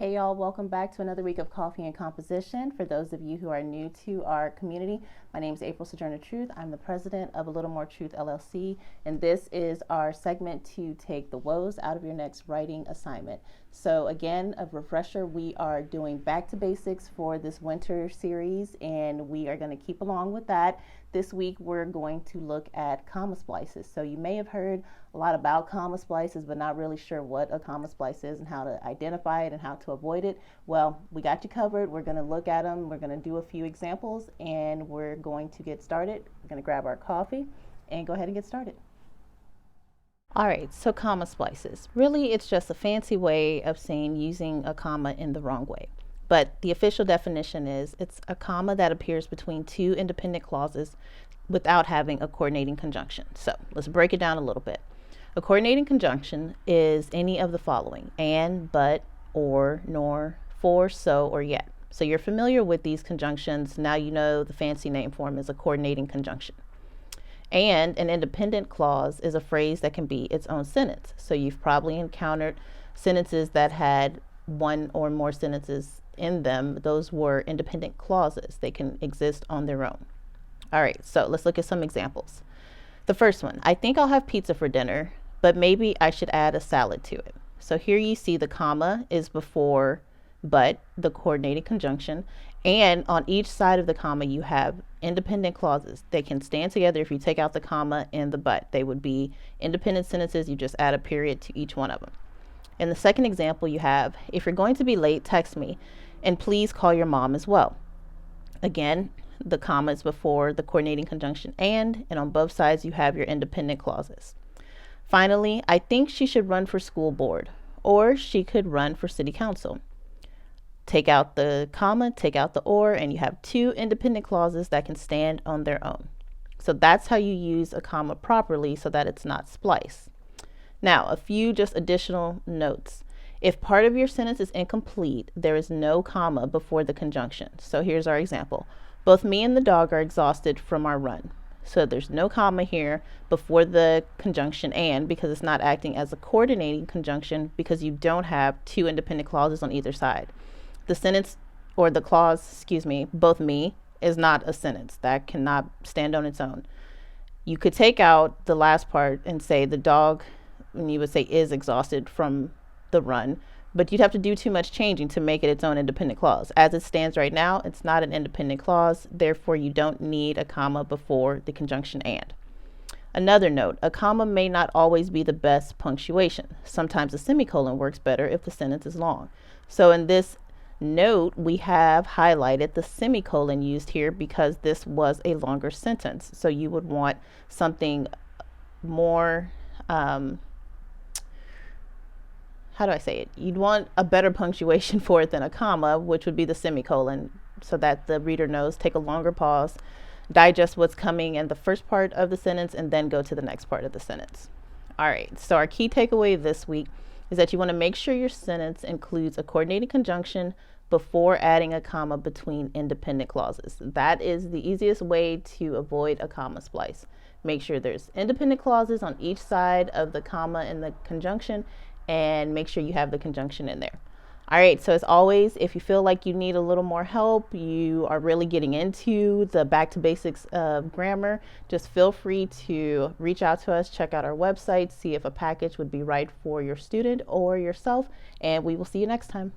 Hey y'all, welcome back to another week of Coffee and Composition. For those of you who are new to our community, my name is April Sojourner Truth. I'm the president of A Little More Truth LLC, and this is our segment to take the woes out of your next writing assignment. So again, a refresher, we are doing back to basics for this winter series, and we are going to keep along with that. This week, we're going to look at comma splices. So you may have heard a lot about comma splices, but not really sure what a comma splice is and how to identify it and how to avoid it. Well, we got you covered. We're going to look at them. We're going to do a few examples, and we're going to get started. We're going to grab our coffee and go ahead and get started. All right, so comma splices. Really, it's just a fancy way of saying using a comma in the wrong way. But the official definition is it's a comma that appears between two independent clauses without having a coordinating conjunction. So let's break it down a little bit. A coordinating conjunction is any of the following: and, but, or, nor, for, so, or yet. So you're familiar with these conjunctions. Now you know the fancy name for them is a coordinating conjunction. And an independent clause is a phrase that can be its own sentence. So you've probably encountered sentences that had one or more sentences in them. Those were independent clauses. They can exist on their own. All right, so let's look at some examples. The first one: I think I'll have pizza for dinner, but maybe I should add a salad to it. So here you see the comma is before but, the coordinating conjunction, and on each side of the comma you have independent clauses. They can stand together if you take out the comma and the but. They would be independent sentences. You just add a period to each one of them. In the second example, you have, if you're going to be late, text me, and please call your mom as well. Again, the comma is before the coordinating conjunction and on both sides you have your independent clauses. Finally, I think she should run for school board, or she could run for city council. Take out the comma, take out the or, and you have two independent clauses that can stand on their own. So that's how you use a comma properly so that it's not splice. Now, a few just additional notes. If part of your sentence is incomplete, there is no comma before the conjunction. So here's our example. Both me and the dog are exhausted from our run. So there's no comma here before the conjunction and, because it's not acting as a coordinating conjunction because you don't have two independent clauses on either side. The sentence or the clause, both me is not a sentence. That cannot stand on its own. You could take out the last part and say the dog, and you would say is exhausted from the run, but you'd have to do too much changing to make it its own independent clause. As it stands right now, it's not an independent clause, therefore you don't need a comma before the conjunction and. Another note, a comma may not always be the best punctuation. Sometimes a semicolon works better if the sentence is long. So in this note, we have highlighted the semicolon used here because this was a longer sentence. So you would want something more, how do I say it? You'd want a better punctuation for it than a comma, which would be the semicolon, so that the reader knows, take a longer pause, digest what's coming in the first part of the sentence, and then go to the next part of the sentence. All right, so our key takeaway this week is that you want to make sure your sentence includes a coordinating conjunction before adding a comma between independent clauses. That is the easiest way to avoid a comma splice. Make sure there's independent clauses on each side of the comma and the conjunction, and make sure you have the conjunction in there. All right, so as always, if you feel like you need a little more help, you are really getting into the back to basics of grammar, just feel free to reach out to us, check out our website, see if a package would be right for your student or yourself, and we will see you next time.